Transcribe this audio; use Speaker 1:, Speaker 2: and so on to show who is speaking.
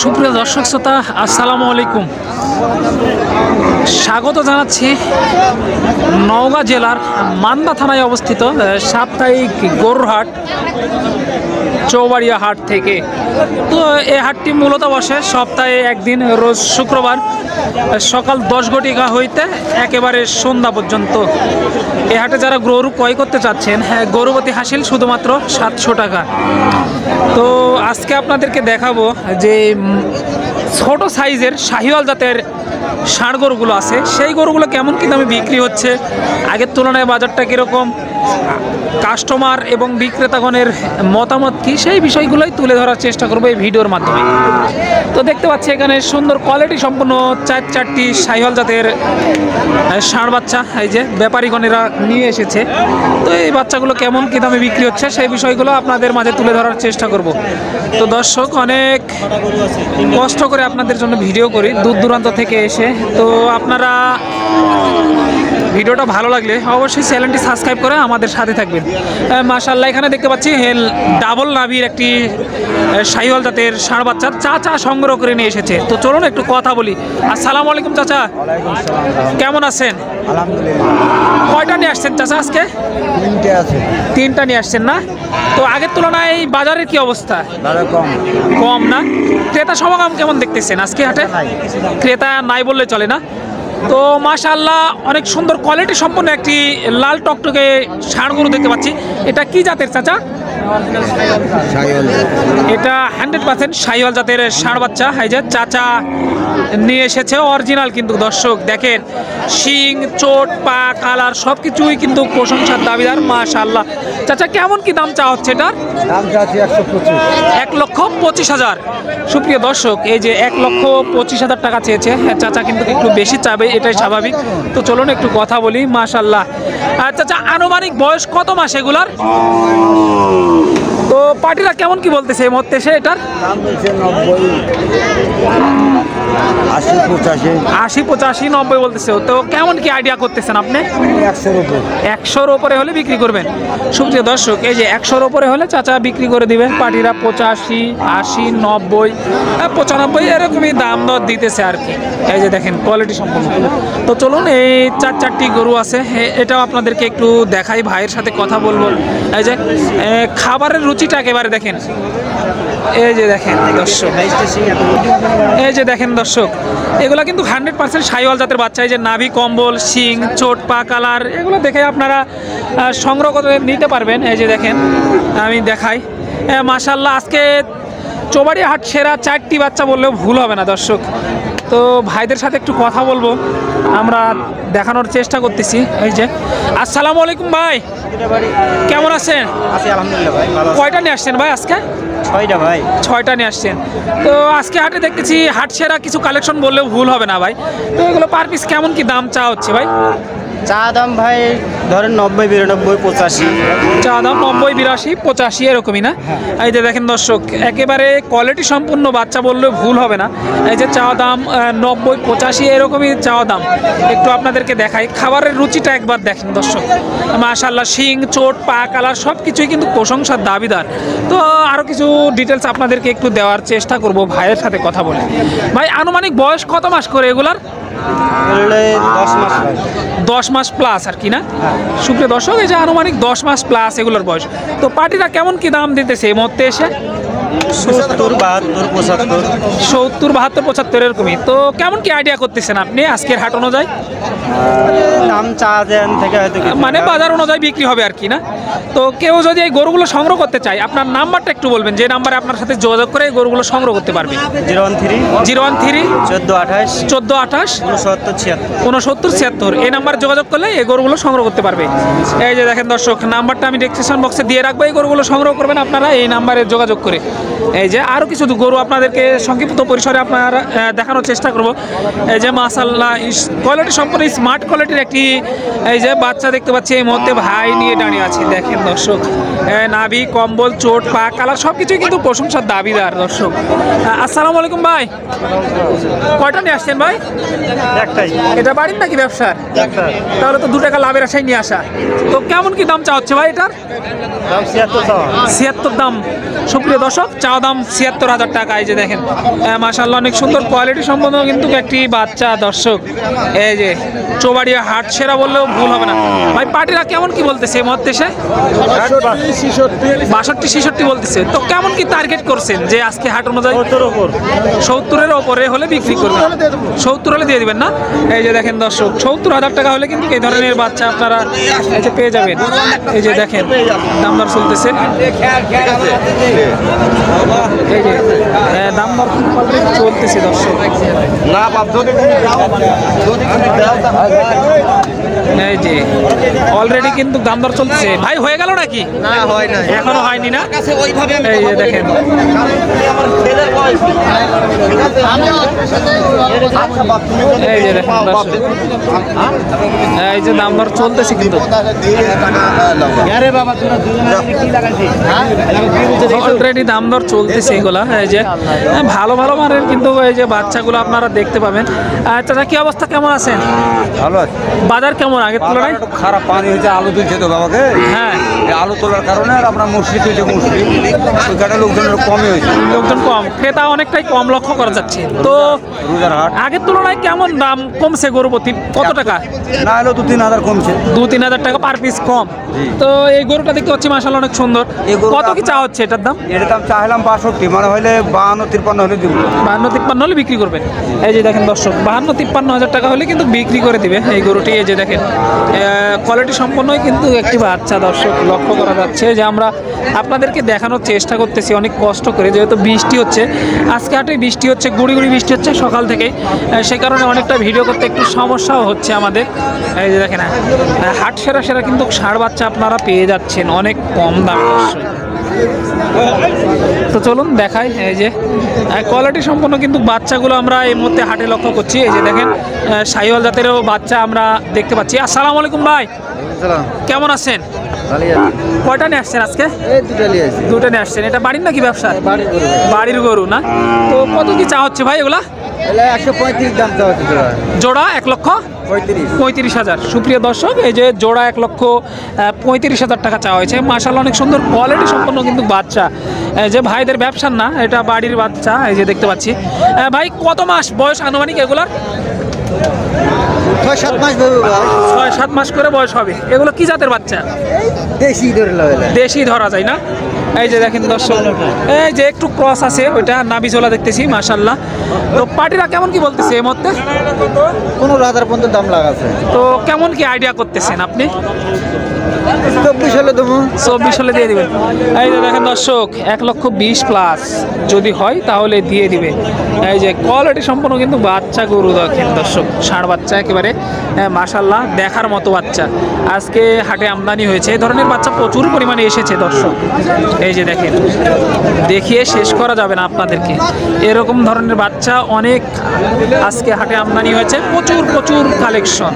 Speaker 1: সুপ্রিয় দর্শক শ্রোতা, আসসালামু আলাইকুম। স্বাগত জানাচ্ছি নওগাঁ জেলার মান্দা থানায় অবস্থিত সাপ্তাহিক গরুর হাট চৌবাড়িয়া হাট থেকে। তো এই হাটটি মূলত বসে সপ্তাহে একদিন, রোজ শুক্রবার সকাল 10 ঘটিকা হইতে একেবারে সন্ধ্যা পর্যন্ত। এই হাটে যারা গরু ক্রয় করতে চাচ্ছেন, গরু প্রতি হাসিল শুধুমাত্র 700 টাকা। তো আজকে আপনাদেরকে দেখাবো যে ছোট সাইজের শাহিওয়াল জাতের ষাঁড় গরুগুলো আছে, সেই গরুগুলো কেমন কি দামে বিক্রি হচ্ছে, আগের তুলনায় বাজারটা কীরকম, কাস্টমার এবং বিক্রেতাগণের মতামত কি, সেই বিষয়গুলোই তুলে ধরার চেষ্টা করবো এই ভিডিওর মাধ্যমে। তো দেখতে পাচ্ছি এখানে সুন্দর কোয়ালিটি সম্পন্ন চারটি শাহিওয়াল জাতের ষাঁড় বাচ্চা এই যে ব্যাপারীগণেরা নিয়ে এসেছে। তো এই বাচ্চাগুলো কেমন কি দামে বিক্রি হচ্ছে সেই বিষয়গুলো আপনাদের মাঝে তুলে ধরার চেষ্টা করব। তো দর্শক, অনেক কষ্ট করে আপনাদের জন্য ভিডিও করি দূর দূরান্ত থেকে এসে। তো আপনারা ভিডিওটা ভালো লাগলে অবশ্যই চ্যানেলটি সাবস্ক্রাইব করে আমাদের সাথে থাকবেন। মাশাআল্লাহ, এখানে দেখতে পাচ্ছি ডাবল নাভির একটি শাহিওয়াল জাতের ষাঁড় বাচ্চা চাচা সংগ্রহ করে নিয়ে এসেছে। তো চলুন একটু কথা বলি। আসসালামু আলাইকুম চাচা, কেমন আছেন?
Speaker 2: আলহামদুলিল্লাহ।
Speaker 1: কয়টা নিয়ে আসছেন চাচা আজকে? তিনটা নিয়ে আসছেন না? তো আগের তুলনায় বাজারের কি অবস্থা? কম না? ক্রেতা সমাগম কেমন দেখতেছেন আজকে হাটে? ক্রেতা নাই বললে চলে না? তো মাশাআল্লাহ, অনেক সুন্দর কোয়ালিটি সম্পন্ন একটি লাল টকটকে ষাঁড় গরু দেখতে পাচ্ছি। এটা কি জাতের চাচা? এটা 100% শাহিওয়াল জাতের ষাঁড় বাচ্চা। এই যে চাচা নিয়ে এসেছে অরিজিনাল, কিন্তু দর্শক দেখেন শিং, চোট, পা, কালার সব কিছুই কিন্তু প্রশংসার দাবিদার। মাশাআল্লাহ, চাচা কেমন কি দাম চা হচ্ছে এটার?
Speaker 2: দাম চাচ্ছি
Speaker 1: 1,25,000। সুপ্রিয় দর্শক, এই যে 1,25,000 টাকা চেয়েছে চাচা, কিন্তু একটু বেশি চাবে, এটাই স্বাভাবিক। তো চলুন একটু কথা বলি। মাশাআল্লাহ, চাচা আনুমানিক বয়স কত মাস এগুলার? তো পার্টিরা কেমন কি বলতেছে এই মুহূর্তে এসে এটার?
Speaker 2: দাম বলছে 90, 80, 85,
Speaker 1: 90 বলতেছে। তো কেমন কি আইডিয়া করতেছেন আপনি? 100-র উপরে হলে বিক্রি করবেন। সুপ্রিয় দর্শক, এই যে 100-র উপরে হলে চাচা বিক্রি করে দিবেন। পার্টিরা 85, 80, 90, 95 এরকমই দাম দর দিতেছে আর কি। এই যে দেখেন কোয়ালিটি সম্পূর্ণ। তো চলুন, এই চারটি গরু আছে, এটাও আপনাদেরকে একটু দেখাই, ভাইয়ের সাথে কথা বলবো। এই যে খাবারের রুচিটা একেবারে দেখেন। এই যে দেখেন দর্শক, এই যে দেখেন দর্শক, এগুলো কিন্তু 100% শাহিওয়াল জাতের বাচ্চা। এই যে নাভি, কম্বল, শিং, চোট, পা, কালার এগুলো দেখে আপনারা সংগ্রহ করে নিতে পারবেন। এই যে দেখেন, আমি দেখাই। মাশাআল্লাহ, আজকে চৌবাড়িয়া হাট সেরা 4টি বাচ্চা বললেও ভুল হবে না দর্শক। তো ভাইদের সাথে একটু কথা বলবো, আমরা দেখানোর চেষ্টা করতেছি। এই যে আসসালামু আলাইকুম ভাই, কেমন আছেন?
Speaker 2: আলহামদুলিল্লাহ ভাই, ভালো।
Speaker 1: কয়টা নিয়ে আসছেন ভাই আজকে?
Speaker 2: 6টা ভাই।
Speaker 1: 6টা নিয়ে আসছেন। তো আজকে হাটে দেখতেছি হাট সেরা কিছু কালেকশন বললেও ভুল হবে না ভাই। তো এগুলো পার পিস কেমন কি দাম চা হচ্ছে ভাই?
Speaker 2: চা দাম ভাই ধরেন 90, 92, 85।
Speaker 1: চা দাম 90, 82, 85 এরকমই না? এই যে দেখেন দর্শক, একেবারে কোয়ালিটি সম্পূর্ণ বাচ্চা বললেও ভুল হবে না। এই যে চা দাম 90, 85 এরকমই চা দাম। একটু আপনাদেরকে দেখাই, খাবারের রুচিটা একবার দেখেন দর্শক। মাশাআল্লাহ, শিং, চোট, পা, কালার সব কিছুই কিন্তু প্রশংসার দাবিদার। তো আরও কিছু ডিটেলস আপনাদেরকে একটু দেওয়ার চেষ্টা করব ভাইয়ের সাথে কথা বলে। ভাই আনুমানিক বয়স কত মাস করে এগুলার?
Speaker 2: 10 মাস ভাই।
Speaker 1: 10 মাস প্লাস আর কি না? সুপ্রিয় দর্শক, এই যে আনুমানিক 10 মাস প্লাস এগুলোর বয়স। তো পার্টিরা কেমন কি দাম দিতেছে এই মুহূর্তে এসে?
Speaker 2: 70, 72, 75।
Speaker 1: 70, 72, 75 এরকমই। তো কেমন কি আইডিয়া করতেছেন আপনি আজকের হাট অনুযায়ী?
Speaker 2: দাম চা দেন থেকে হয়তো
Speaker 1: মানে বাজার অনুযায়ী বিক্রি হবে আর কি না? তো কেউ যদি এই গরুগুলো সংগ্রহ করতে চায়, আপনার নাম্বারটা একটু বলবেন, যে নাম্বারে আপনার সাথে যোগাযোগ করে এই গরুগুলো সংগ্রহ করতে পারবে।
Speaker 2: 013 1428
Speaker 1: 69 76 এই নাম্বারে যোগাযোগ করলে এই গরুগুলো সংগ্রহ করতে পারবে। এই যে দেখেন দর্শক, নাম্বারটা আমি ডেসক্রিপশন বক্সে দিয়ে রাখবো, এই গরুগুলো সংগ্রহ করবেন আপনারা এই নাম্বারে যোগাযোগ করে। এই যে আরও কিছু গরু আপনাদেরকে সংক্ষিপ্ত পরিসরে আপনার দেখানোর চেষ্টা করব। এই যে মাশাআল্লাহ, কোয়ালিটি সম্পূর্ণ স্মার্ট কোয়ালিটির একটি এই যে বাচ্চা দেখতে পাচ্ছি এই মুহূর্তে ভাই নিয়ে দাঁড়িয়ে আছে। দেখেন দর্শক, নাভি, কম্বল, চোট, পা, কালার সব কিছুই কিন্তু প্রশংসার দাবিদার দর্শক। আসসালামু আলাইকুম ভাই, কয়টা নিয়ে আসছেন ভাই?
Speaker 2: একটাই।
Speaker 1: এটা বাড়ির নাকি ব্যবসার?
Speaker 2: একটা।
Speaker 1: তাহলে তো 2 টাকা লাভের আশায় নিয়ে আসা। তো কেমন কি দাম চা হচ্ছে ভাই এটার? 76 দাম। সুপ্রিয় দর্শক, চাওয়া দাম 76,000 টাকা। এই যে দেখেন মাশাআল্লাহ অনেক সুন্দর কোয়ালিটি সম্পন্ন কিন্তু একটি বাচ্চা দর্শক। এই যে চৌবাড়িয়া হাট সেরা বললেও ভুল হবে না। ভাই পাটিরা কেমন কি বলতেছে এই মুহূর্তে এসে? 62-66 বলতেছে। তো কেমন কি টার্গেট করছেন যে আজকে হাট অনুযায়ী? 70-এর ওপরে হলে বিক্রি করবেন, 70 হলে দিয়ে দিবেন না? এই যে দেখেন দর্শক, 70,000 টাকা হলে কিন্তু এই ধরনের বাচ্চা আপনারা এই যে পেয়ে যাবেন। এই যে দেখেন দাম দর চলতেছে, এই যে দাম দর চলতেছে দর্শক। এই যে অলরেডি কিন্তু দাম দর চলতেছে। ভাই হয়ে গেল নাকি?
Speaker 2: না হয় না,
Speaker 1: এখনো হয়নি না? এই যে দেখেন এই যে দেখেন দর্শক, এই যে দাম দর চলতেছে কিন্তু অলরেডি দাম দর চলতেছে এগুলা। এই যে ভালো ভালো মানের কিন্তু এই যে বাচ্চাগুলো আপনারা দেখতে পাবেন। চাচা কি অবস্থা, কেমন আছেন?
Speaker 3: ভালো আছে।
Speaker 1: বাজার কেমন আগের তুলনায়?
Speaker 3: খারাপ পানি হয়েছে, আলু তুলছে তো বাবাকে।
Speaker 1: হ্যাঁ,
Speaker 3: আলু তোলার কারণে আর আপনার মুসরি তুলছে, মুসরি ওই কারণে লোকজনের কমই হয়েছে,
Speaker 1: লোকজন কম, ক্রেতা অনেকটাই কম লক্ষ্য করা যাচ্ছে। তো
Speaker 3: রোজার হাট
Speaker 1: আগের তুলনায় কেমন দাম কমছে গরু প্রতি? কত টাকা?
Speaker 3: না হলেও 2-3 হাজার কমছে,
Speaker 1: 2-3 হাজার টাকা পার পিস কম। তো এই গরুটা দেখতে পাচ্ছি মাশাআল্লাহ অনেক সুন্দর।
Speaker 3: এই গরুটা
Speaker 1: কত কি চাওয়া হচ্ছে এটার দাম?
Speaker 3: এর দাম চাইলাম 62, মানে হলে 52-53 হলে দিব।
Speaker 1: 52-53 হলে বিক্রি করবেন। এই যে দেখেন দর্শক, 52-53 হাজার টাকা হলে কিন্তু বিক্রি করে দিবে এই গরুটি। এই যে দেখেন কোয়ালিটি সম্পন্নই কিন্তু একটি বাচ্চা দর্শক লক্ষ্য করা যাচ্ছে, যে আমরা আপনাদেরকে দেখানোর চেষ্টা করতেছি অনেক কষ্ট করে, যেহেতু বৃষ্টি হচ্ছে আজকে হাটে, বৃষ্টি হচ্ছে, গুড়ি গুড়ি বৃষ্টি হচ্ছে সকাল থেকেই, সেই কারণে অনেকটা ভিডিও করতে একটু সমস্যাও হচ্ছে আমাদের। এই যে দেখেন হাট সেরা সেরা কিন্তু ষাঁড় বাচ্চা আপনারা পেয়ে যাচ্ছেন অনেক কম দামে দর্শক। তো চলুন দেখাই। এই যে কোয়ালিটি সম্পন্ন কিন্তু বাচ্চাগুলো আমরা এই মুহূর্তে হাটে লক্ষ্য করছি। এই যে দেখেন শাহিওয়াল জাতেরও বাচ্চা আমরা দেখতে পাচ্ছি। আসসালামু আলাইকুম ভাই, কেমন আছেন? কয়টা নিয়ে আসছেন আজকে? দুটো নিয়ে আসছেন। এটা বাড়ির নাকি ব্যবসা? বাড়ির গরু না? তো কত কি চা হচ্ছে ভাই এগুলা?
Speaker 2: 135 দাম দেওয়া হচ্ছে
Speaker 1: জোড়া 1,35,000। সুপ্রিয় দর্শক, এই যে জোড়া 1,35,000 টাকা চাওয়া হয়েছে। মাশাআল্লাহ অনেক সুন্দর কোয়ালিটি সম্পন্ন কিন্তু বাচ্চা, এই যে ভাইদের ব্যবসার না, এটা বাড়ির বাচ্চা। এই যে দেখতে পাচ্ছি। ভাই কত মাস বয়স আনুমানিক এগুলার?
Speaker 2: 6-7 মাস,
Speaker 1: 6-7 মাস করে বয়স হবে। এগুলো কি জাতের বাচ্চা? দেশি ধরা যায় না? এই যে দেখেন দর্শক, এই যে একটু ক্রস আছে, ওইটা নাবিজোলা দেখতেছি মাশাআল্লাহ। তো পার্টিরা কেমন কি বলতেছে এই মুহূর্তে?
Speaker 2: 15,000 পর্যন্ত দাম লাগাছে।
Speaker 1: তো কেমন কি আইডিয়া করতেছেন আপনি?
Speaker 2: 24 হলে দেবো।
Speaker 1: 24 হলে দিয়ে দিবেন। এই যে দেখেন দর্শক, 1,20,000 প্লাস যদি হয় তাহলে দিয়ে দিবে। এই যে কোয়ালিটি সম্পন্ন কিন্তু বাচ্চা গরু দেখেন দর্শক, ষাঁড় বাচ্চা একেবারে মাশাআল্লাহ দেখার মতো বাচ্চা আজকে হাটে আমদানি হয়েছে। এই ধরনের বাচ্চা প্রচুর পরিমাণে এসেছে দর্শক। এই যে দেখেন, দেখিয়ে শেষ করা যাবে না আপনাদেরকে, এরকম ধরনের বাচ্চা অনেক আজকে হাটে আমদানি হয়েছে, প্রচুর প্রচুর কালেকশন।